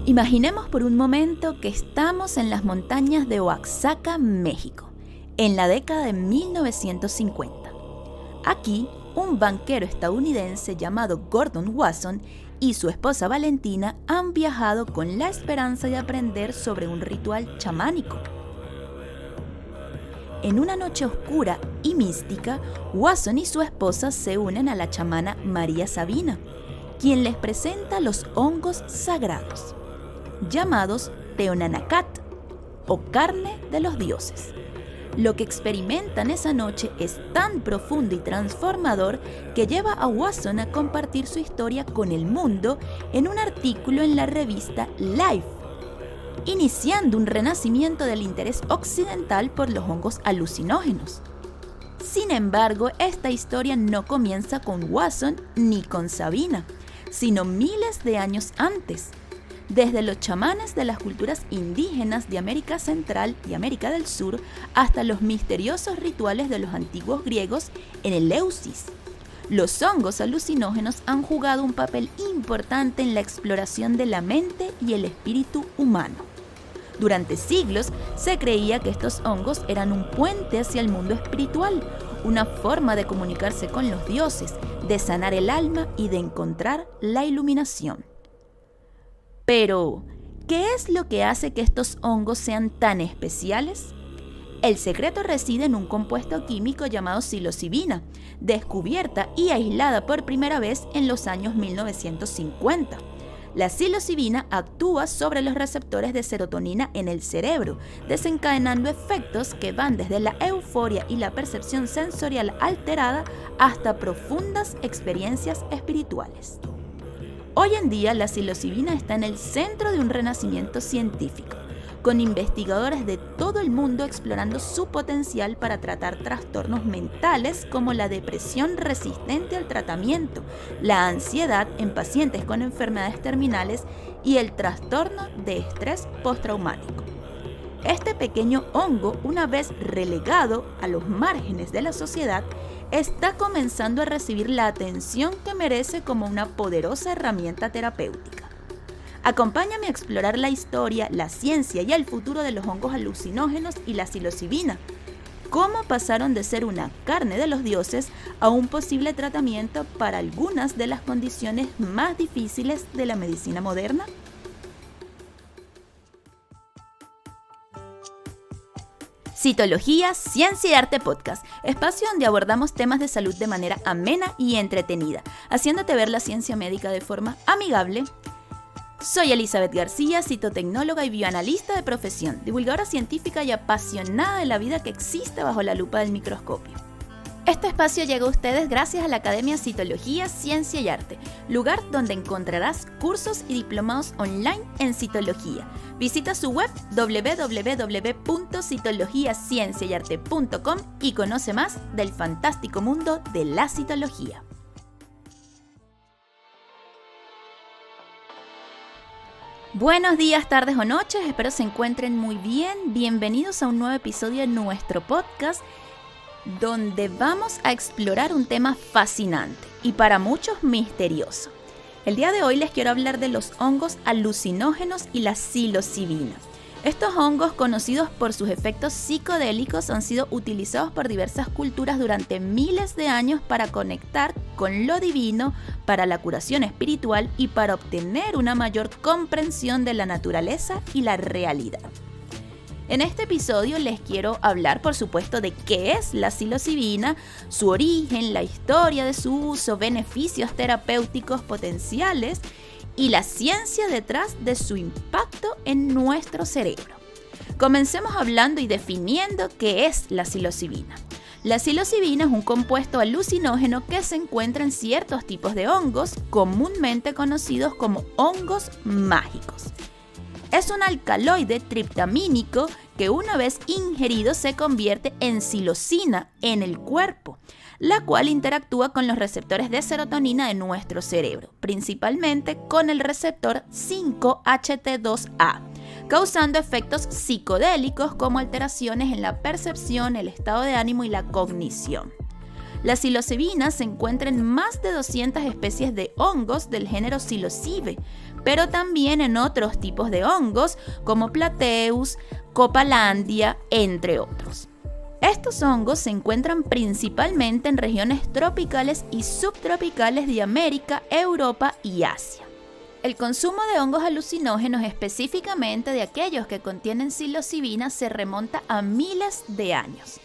Imaginemos por un momento que estamos en las montañas de Oaxaca, México, en la década de 1950. Aquí, un banquero estadounidense llamado Gordon Wasson y su esposa Valentina han viajado con la esperanza de aprender sobre un ritual chamánico. En una noche oscura y mística, Wasson y su esposa se unen a la chamana María Sabina, quien les presenta los hongos sagrados, llamados Teonanacat, o carne de los dioses. Lo que experimentan esa noche es tan profundo y transformador que lleva a Wasson a compartir su historia con el mundo en un artículo en la revista Life, iniciando un renacimiento del interés occidental por los hongos alucinógenos. Sin embargo, esta historia no comienza con Wasson ni con Sabina, sino miles de años antes, desde los chamanes de las culturas indígenas de América Central y América del Sur hasta los misteriosos rituales de los antiguos griegos en Eleusis. Los hongos alucinógenos han jugado un papel importante en la exploración de la mente y el espíritu humano. Durante siglos se creía que estos hongos eran un puente hacia el mundo espiritual, una forma de comunicarse con los dioses, de sanar el alma y de encontrar la iluminación. Pero, ¿qué es lo que hace que estos hongos sean tan especiales? El secreto reside en un compuesto químico llamado psilocibina, descubierta y aislada por primera vez en los años 1950. La psilocibina actúa sobre los receptores de serotonina en el cerebro, desencadenando efectos que van desde la euforia y la percepción sensorial alterada hasta profundas experiencias espirituales. Hoy en día, la psilocibina está en el centro de un renacimiento científico, con investigadores de todo el mundo explorando su potencial para tratar trastornos mentales como la depresión resistente al tratamiento, la ansiedad en pacientes con enfermedades terminales y el trastorno de estrés postraumático. Este pequeño hongo, una vez relegado a los márgenes de la sociedad, está comenzando a recibir la atención que merece como una poderosa herramienta terapéutica. Acompáñame a explorar la historia, la ciencia y el futuro de los hongos alucinógenos y la psilocibina. ¿Cómo pasaron de ser una carne de los dioses a un posible tratamiento para algunas de las condiciones más difíciles de la medicina moderna? Citología, Ciencia y Arte Podcast, espacio donde abordamos temas de salud de manera amena y entretenida, haciéndote ver la ciencia médica de forma amigable. Soy Elizabeth García, citotecnóloga y bioanalista de profesión, divulgadora científica y apasionada de la vida que existe bajo la lupa del microscopio. Este espacio llega a ustedes gracias a la Academia Citología, Ciencia y Arte, lugar donde encontrarás cursos y diplomados online en citología. Visita su web www.citologiacienciayarte.com y conoce más del fantástico mundo de la citología. Buenos días, tardes o noches, espero se encuentren muy bien. Bienvenidos a un nuevo episodio de nuestro podcast, donde vamos a explorar un tema fascinante y para muchos misterioso. El día de hoy les quiero hablar de los hongos alucinógenos y la psilocibina. Estos hongos, conocidos por sus efectos psicodélicos, han sido utilizados por diversas culturas durante miles de años para conectar con lo divino, para la curación espiritual y para obtener una mayor comprensión de la naturaleza y la realidad. En este episodio les quiero hablar, por supuesto, de qué es la psilocibina, su origen, la historia de su uso, beneficios terapéuticos potenciales y la ciencia detrás de su impacto en nuestro cerebro. Comencemos hablando y definiendo qué es la psilocibina. La psilocibina es un compuesto alucinógeno que se encuentra en ciertos tipos de hongos, comúnmente conocidos como hongos mágicos. Es un alcaloide triptamínico que una vez ingerido se convierte en psilocina en el cuerpo, la cual interactúa con los receptores de serotonina de nuestro cerebro, principalmente con el receptor 5-HT2A, causando efectos psicodélicos como alteraciones en la percepción, el estado de ánimo y la cognición. La psilocibina se encuentra en más de 200 especies de hongos del género Psilocibe, pero también en otros tipos de hongos como Plateus, Copalandia, entre otros. Estos hongos se encuentran principalmente en regiones tropicales y subtropicales de América, Europa y Asia. El consumo de hongos alucinógenos, específicamente de aquellos que contienen psilocibina, se remonta a miles de años.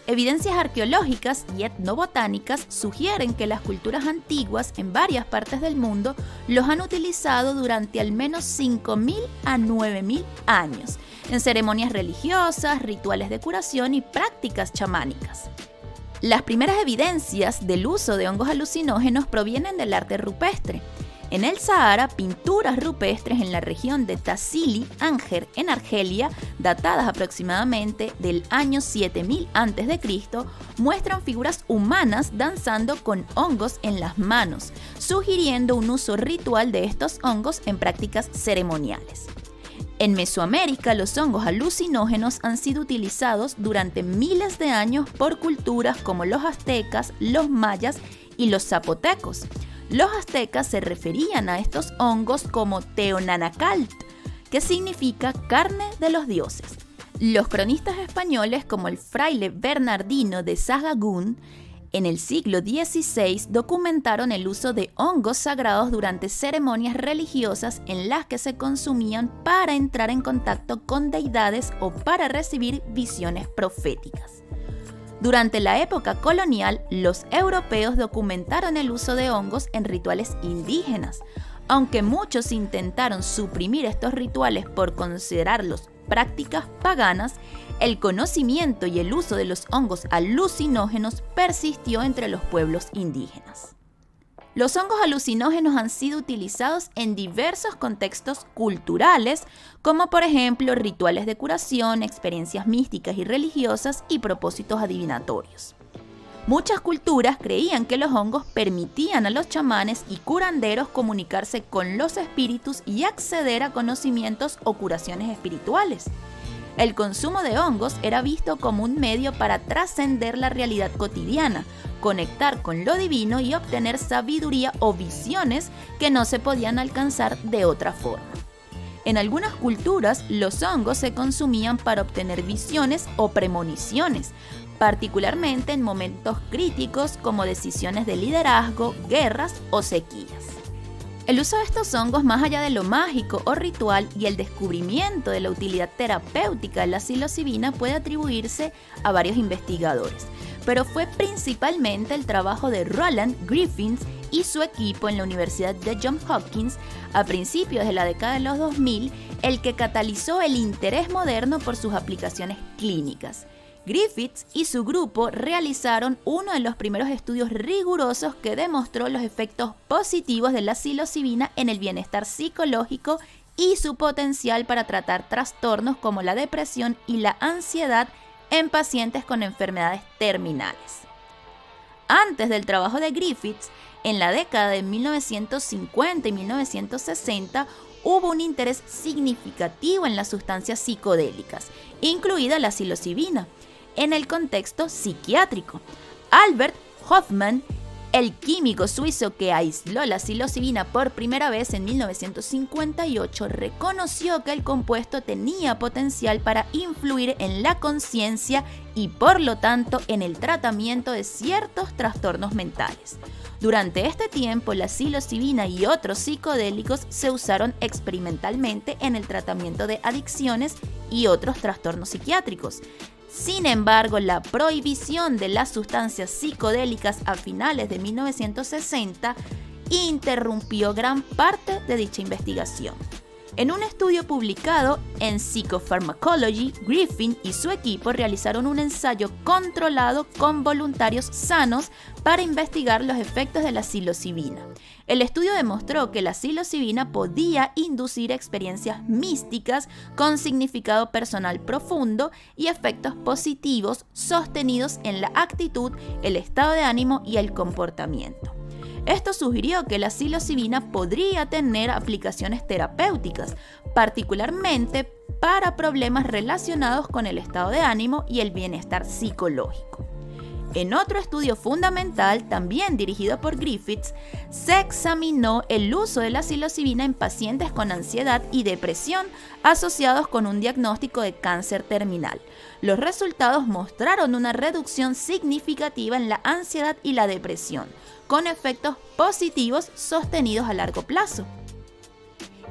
Evidencias arqueológicas y etnobotánicas sugieren que las culturas antiguas en varias partes del mundo los han utilizado durante al menos 5.000 a 9.000 años, en ceremonias religiosas, rituales de curación y prácticas chamánicas. Las primeras evidencias del uso de hongos alucinógenos provienen del arte rupestre. En el Sahara, pinturas rupestres en la región de Tassili, Ánger, en Argelia, datadas aproximadamente del año 7000 a.C., muestran figuras humanas danzando con hongos en las manos, sugiriendo un uso ritual de estos hongos en prácticas ceremoniales. En Mesoamérica, los hongos alucinógenos han sido utilizados durante miles de años por culturas como los aztecas, los mayas y los zapotecos. Los aztecas se referían a estos hongos como Teonanacalt, que significa carne de los dioses. Los cronistas españoles como el fraile Bernardino de Sahagún en el siglo XVI documentaron el uso de hongos sagrados durante ceremonias religiosas en las que se consumían para entrar en contacto con deidades o para recibir visiones proféticas. Durante la época colonial, los europeos documentaron el uso de hongos en rituales indígenas. Aunque muchos intentaron suprimir estos rituales por considerarlos prácticas paganas, el conocimiento y el uso de los hongos alucinógenos persistió entre los pueblos indígenas. Los hongos alucinógenos han sido utilizados en diversos contextos culturales, como por ejemplo rituales de curación, experiencias místicas y religiosas y propósitos adivinatorios. Muchas culturas creían que los hongos permitían a los chamanes y curanderos comunicarse con los espíritus y acceder a conocimientos o curaciones espirituales. El consumo de hongos era visto como un medio para trascender la realidad cotidiana, conectar con lo divino y obtener sabiduría o visiones que no se podían alcanzar de otra forma. En algunas culturas, los hongos se consumían para obtener visiones o premoniciones, particularmente en momentos críticos como decisiones de liderazgo, guerras o sequías. El uso de estos hongos, más allá de lo mágico o ritual y el descubrimiento de la utilidad terapéutica de la psilocibina, puede atribuirse a varios investigadores, pero fue principalmente el trabajo de Roland Griffiths y su equipo en la Universidad de Johns Hopkins a principios de la década de los 2000 el que catalizó el interés moderno por sus aplicaciones clínicas. Griffiths y su grupo realizaron uno de los primeros estudios rigurosos que demostró los efectos positivos de la psilocibina en el bienestar psicológico y su potencial para tratar trastornos como la depresión y la ansiedad en pacientes con enfermedades terminales. Antes del trabajo de Griffiths, en la década de 1950 y 1960, hubo un interés significativo en las sustancias psicodélicas, incluida la psilocibina, en el contexto psiquiátrico. Albert Hofmann, el químico suizo que aisló la psilocibina por primera vez en 1958, reconoció que el compuesto tenía potencial para influir en la conciencia y por lo tanto en el tratamiento de ciertos trastornos mentales. Durante este tiempo, la psilocibina y otros psicodélicos se usaron experimentalmente en el tratamiento de adicciones y otros trastornos psiquiátricos. Sin embargo, la prohibición de las sustancias psicodélicas a finales de 1960 interrumpió gran parte de dicha investigación. En un estudio publicado en Psychopharmacology, Griffin y su equipo realizaron un ensayo controlado con voluntarios sanos para investigar los efectos de la psilocibina. El estudio demostró que la psilocibina podía inducir experiencias místicas con significado personal profundo y efectos positivos sostenidos en la actitud, el estado de ánimo y el comportamiento. Esto sugirió que la psilocibina podría tener aplicaciones terapéuticas, particularmente para problemas relacionados con el estado de ánimo y el bienestar psicológico. En otro estudio fundamental, también dirigido por Griffiths, se examinó el uso de la psilocibina en pacientes con ansiedad y depresión asociados con un diagnóstico de cáncer terminal. Los resultados mostraron una reducción significativa en la ansiedad y la depresión, con efectos positivos sostenidos a largo plazo.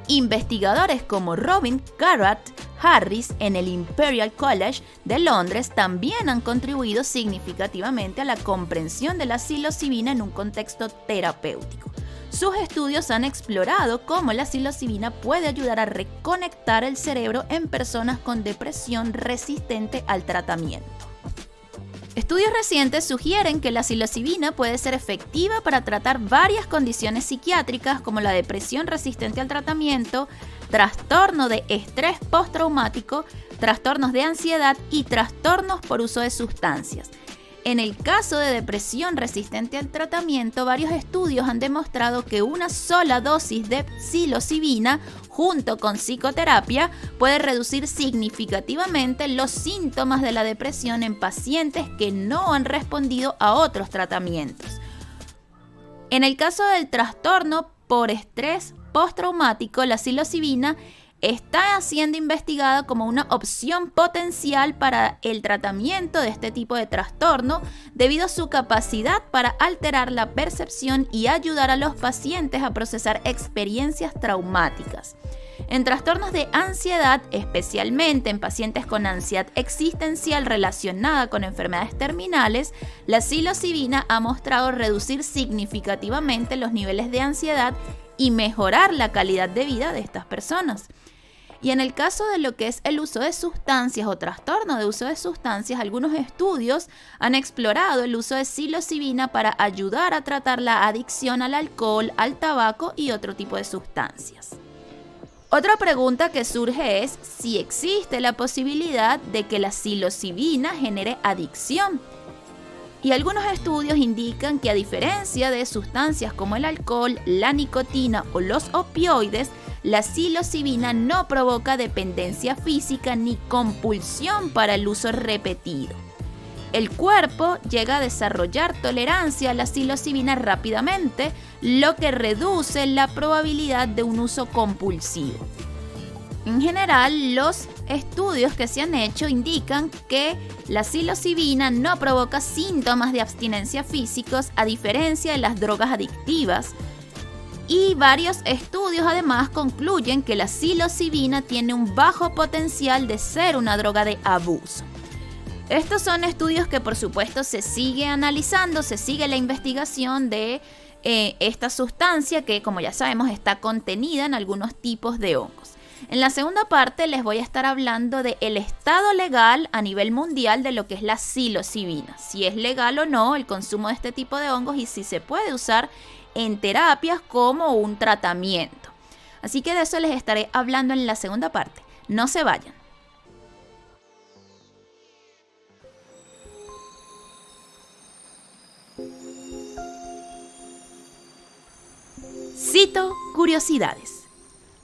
Investigadores como Robin Carhart-Harris en el Imperial College de Londres también han contribuido significativamente a la comprensión de la psilocibina en un contexto terapéutico. Sus estudios han explorado cómo la psilocibina puede ayudar a reconectar el cerebro en personas con depresión resistente al tratamiento. Estudios recientes sugieren que la psilocibina puede ser efectiva para tratar varias condiciones psiquiátricas como la depresión resistente al tratamiento, trastorno de estrés postraumático, trastornos de ansiedad y trastornos por uso de sustancias. En el caso de depresión resistente al tratamiento, varios estudios han demostrado que una sola dosis de psilocibina junto con psicoterapia puede reducir significativamente los síntomas de la depresión en pacientes que no han respondido a otros tratamientos. En el caso del trastorno por estrés postraumático, la psilocibina está siendo investigada como una opción potencial para el tratamiento de este tipo de trastorno debido a su capacidad para alterar la percepción y ayudar a los pacientes a procesar experiencias traumáticas. En trastornos de ansiedad, especialmente en pacientes con ansiedad existencial relacionada con enfermedades terminales, la psilocibina ha mostrado reducir significativamente los niveles de ansiedad y mejorar la calidad de vida de estas personas. Y en el caso de lo que es el uso de sustancias o trastorno de uso de sustancias, algunos estudios han explorado el uso de psilocibina para ayudar a tratar la adicción al alcohol, al tabaco y otro tipo de sustancias. Otra pregunta que surge es si existe la posibilidad de que la psilocibina genere adicción. Y algunos estudios indican que a diferencia de sustancias como el alcohol, la nicotina o los opioides, la psilocibina no provoca dependencia física ni compulsión para el uso repetido. El cuerpo llega a desarrollar tolerancia a la psilocibina rápidamente, lo que reduce la probabilidad de un uso compulsivo. En general, los estudios que se han hecho indican que la psilocibina no provoca síntomas de abstinencia físicos a diferencia de las drogas adictivas. Y varios estudios además concluyen que la psilocibina tiene un bajo potencial de ser una droga de abuso. Estos son estudios que por supuesto se sigue analizando, se sigue la investigación de esta sustancia que, como ya sabemos, está contenida en algunos tipos de hongos. En la segunda parte les voy a estar hablando del estado legal a nivel mundial de lo que es la psilocibina, si es legal o no el consumo de este tipo de hongos y si se puede usar en terapias como un tratamiento. Así que de eso les estaré hablando en la segunda parte. No se vayan. Cito curiosidades.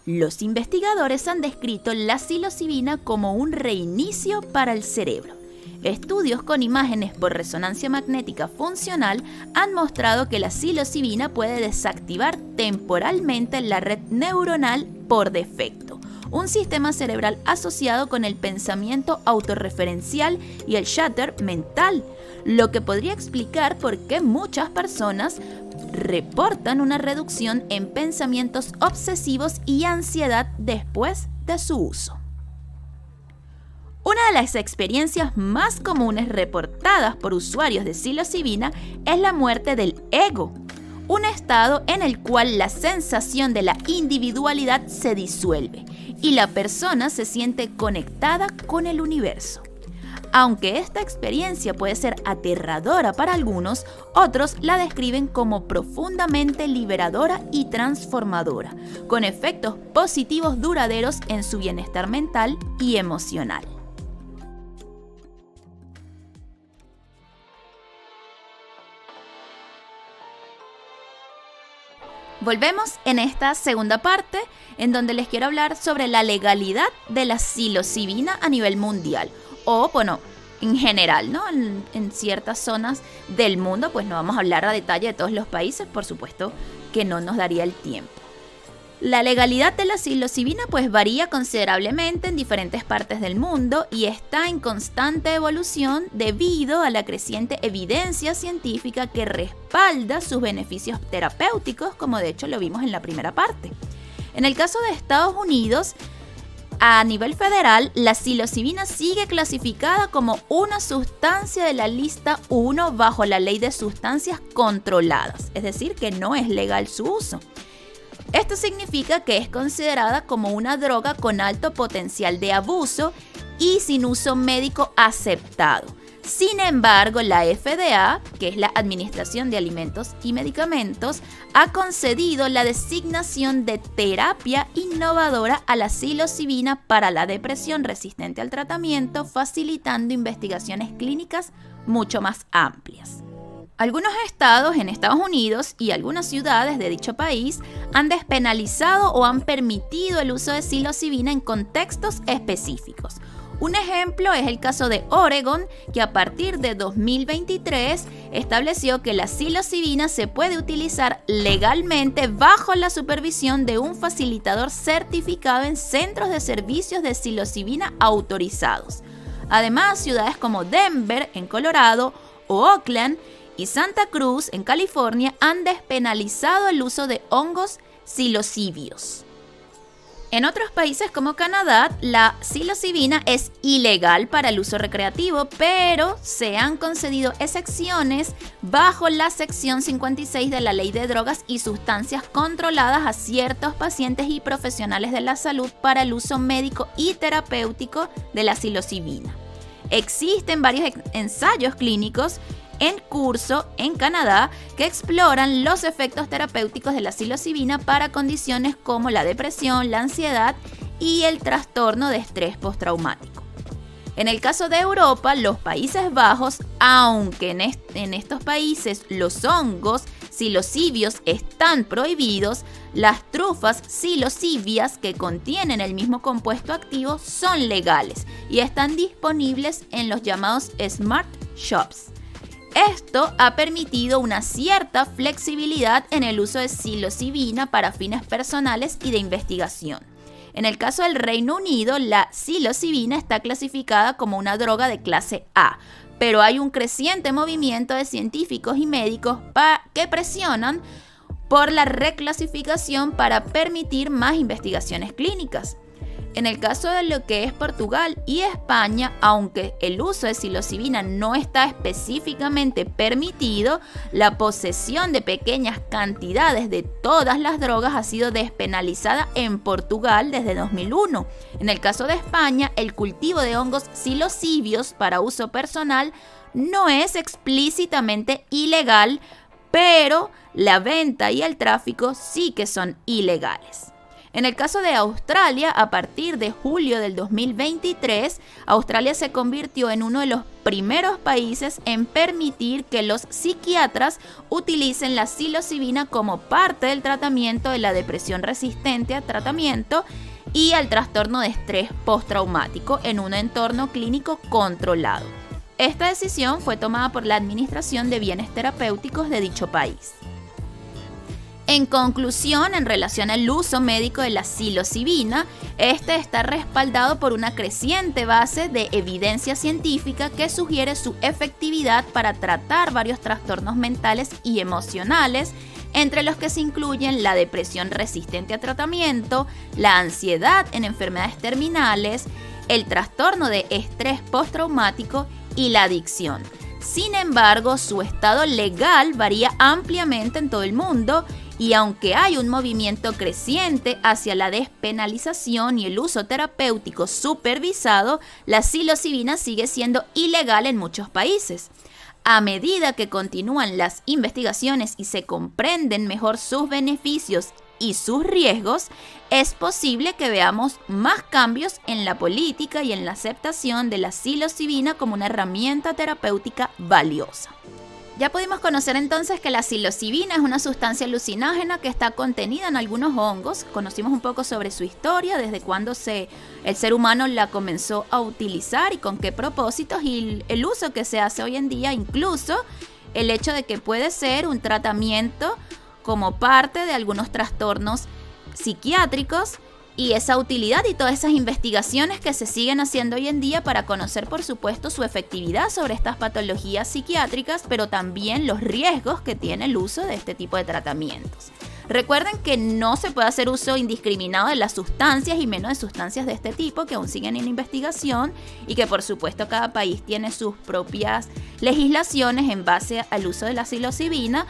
Los investigadores han descrito la psilocibina como un reinicio para el cerebro. Estudios con imágenes por resonancia magnética funcional han mostrado que la psilocibina puede desactivar temporalmente la red neuronal por defecto, un sistema cerebral asociado con el pensamiento autorreferencial y el shutter mental, lo que podría explicar por qué muchas personas reportan una reducción en pensamientos obsesivos y ansiedad después de su uso. Una de las experiencias más comunes reportadas por usuarios de psilocibina es la muerte del ego, un estado en el cual la sensación de la individualidad se disuelve y la persona se siente conectada con el universo. Aunque esta experiencia puede ser aterradora para algunos, otros la describen como profundamente liberadora y transformadora, con efectos positivos duraderos en su bienestar mental y emocional. Volvemos en esta segunda parte, en donde les quiero hablar sobre la legalidad de la psilocibina a nivel mundial. O, bueno, en general, ¿no? En ciertas zonas del mundo, pues no vamos a hablar a detalle de todos los países, por supuesto que no nos daría el tiempo. La legalidad de la psilocibina pues varía considerablemente en diferentes partes del mundo y está en constante evolución debido a la creciente evidencia científica que respalda sus beneficios terapéuticos, como de hecho lo vimos en la primera parte. En el caso de Estados Unidos, a nivel federal, la psilocibina sigue clasificada como una sustancia de la lista 1 bajo la ley de sustancias controladas, es decir, que no es legal su uso. Esto significa que es considerada como una droga con alto potencial de abuso y sin uso médico aceptado. Sin embargo, la FDA, que es la Administración de Alimentos y Medicamentos, ha concedido la designación de terapia innovadora a la psilocibina para la depresión resistente al tratamiento, facilitando investigaciones clínicas mucho más amplias. Algunos estados en Estados Unidos y algunas ciudades de dicho país han despenalizado o han permitido el uso de psilocibina en contextos específicos. Un ejemplo es el caso de Oregon, que a partir de 2023 estableció que la psilocibina se puede utilizar legalmente bajo la supervisión de un facilitador certificado en centros de servicios de psilocibina autorizados. Además, ciudades como Denver, en Colorado, o Oakland y Santa Cruz, en California, han despenalizado el uso de hongos psilocibios. En otros países como Canadá, la psilocibina es ilegal para el uso recreativo, pero se han concedido excepciones bajo la sección 56 de la Ley de Drogas y Sustancias Controladas a ciertos pacientes y profesionales de la salud para el uso médico y terapéutico de la psilocibina. Existen varios ensayos clínicos en curso en Canadá que exploran los efectos terapéuticos de la psilocibina para condiciones como la depresión, la ansiedad y el trastorno de estrés postraumático. En el caso de Europa, los Países Bajos, aunque en estos países los hongos psilocibios están prohibidos, las trufas psilocibias que contienen el mismo compuesto activo son legales y están disponibles en los llamados Smart Shops. Esto ha permitido una cierta flexibilidad en el uso de psilocibina para fines personales y de investigación. En el caso del Reino Unido, la psilocibina está clasificada como una droga de clase A, pero hay un creciente movimiento de científicos y médicos que presionan por la reclasificación para permitir más investigaciones clínicas. En el caso de lo que es Portugal y España, aunque el uso de psilocibina no está específicamente permitido, la posesión de pequeñas cantidades de todas las drogas ha sido despenalizada en Portugal desde 2001. En el caso de España, el cultivo de hongos psilocibios para uso personal no es explícitamente ilegal, pero la venta y el tráfico sí que son ilegales. En el caso de Australia, a partir de julio del 2023, Australia se convirtió en uno de los primeros países en permitir que los psiquiatras utilicen la psilocibina como parte del tratamiento de la depresión resistente a tratamiento y al trastorno de estrés postraumático en un entorno clínico controlado. Esta decisión fue tomada por la Administración de Bienes Terapéuticos de dicho país. En conclusión, en relación al uso médico de la psilocibina, este está respaldado por una creciente base de evidencia científica que sugiere su efectividad para tratar varios trastornos mentales y emocionales, entre los que se incluyen la depresión resistente a tratamiento, la ansiedad en enfermedades terminales, el trastorno de estrés postraumático y la adicción. Sin embargo, su estado legal varía ampliamente en todo el mundo y aunque hay un movimiento creciente hacia la despenalización y el uso terapéutico supervisado, la psilocibina sigue siendo ilegal en muchos países. A medida que continúan las investigaciones y se comprenden mejor sus beneficios y sus riesgos, es posible que veamos más cambios en la política y en la aceptación de la psilocibina como una herramienta terapéutica valiosa. Ya pudimos conocer entonces que la psilocibina es una sustancia alucinógena que está contenida en algunos hongos. Conocimos un poco sobre su historia, desde cuándo el ser humano la comenzó a utilizar y con qué propósitos, y el uso que se hace hoy en día, incluso el hecho de que puede ser un tratamiento como parte de algunos trastornos psiquiátricos, y esa utilidad y todas esas investigaciones que se siguen haciendo hoy en día para conocer, por supuesto, su efectividad sobre estas patologías psiquiátricas, pero también los riesgos que tiene el uso de este tipo de tratamientos. Recuerden que no se puede hacer uso indiscriminado de las sustancias y menos de sustancias de este tipo que aún siguen en investigación, y que por supuesto cada país tiene sus propias legislaciones en base al uso de la psilocibina.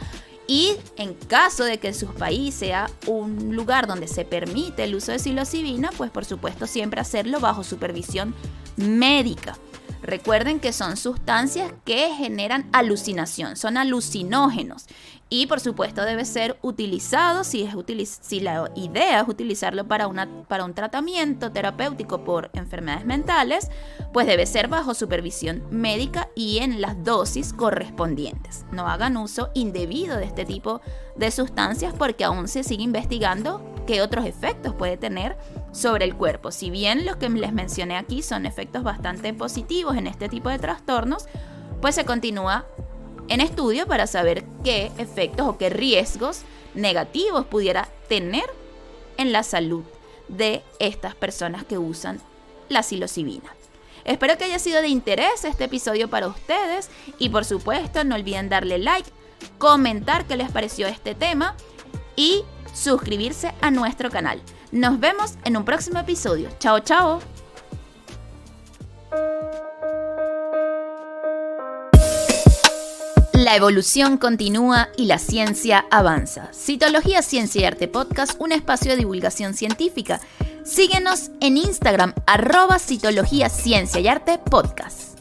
Y en caso de que su país sea un lugar donde se permite el uso de psilocibina, pues por supuesto siempre hacerlo bajo supervisión médica. Recuerden que son sustancias que generan alucinación, son alucinógenos, y por supuesto debe ser utilizado, si la idea es utilizarlo para un tratamiento terapéutico por enfermedades mentales, pues debe ser bajo supervisión médica y en las dosis correspondientes. No hagan uso indebido de este tipo de sustancias, porque aún se sigue investigando qué otros efectos puede tener sobre el cuerpo. Si bien los que les mencioné aquí son efectos bastante positivos en este tipo de trastornos, pues se continúa en estudio para saber qué efectos o qué riesgos negativos pudiera tener en la salud de estas personas que usan la psilocibina. Espero que haya sido de interés este episodio para ustedes, y por supuesto no olviden darle like, comentar qué les pareció este tema y suscribirse a nuestro canal. Nos vemos en un próximo episodio. Chao, chao. La evolución continúa y la ciencia avanza. Citología, Ciencia y Arte Podcast, un espacio de divulgación científica. Síguenos en Instagram, @Citología, Ciencia y Arte Podcast.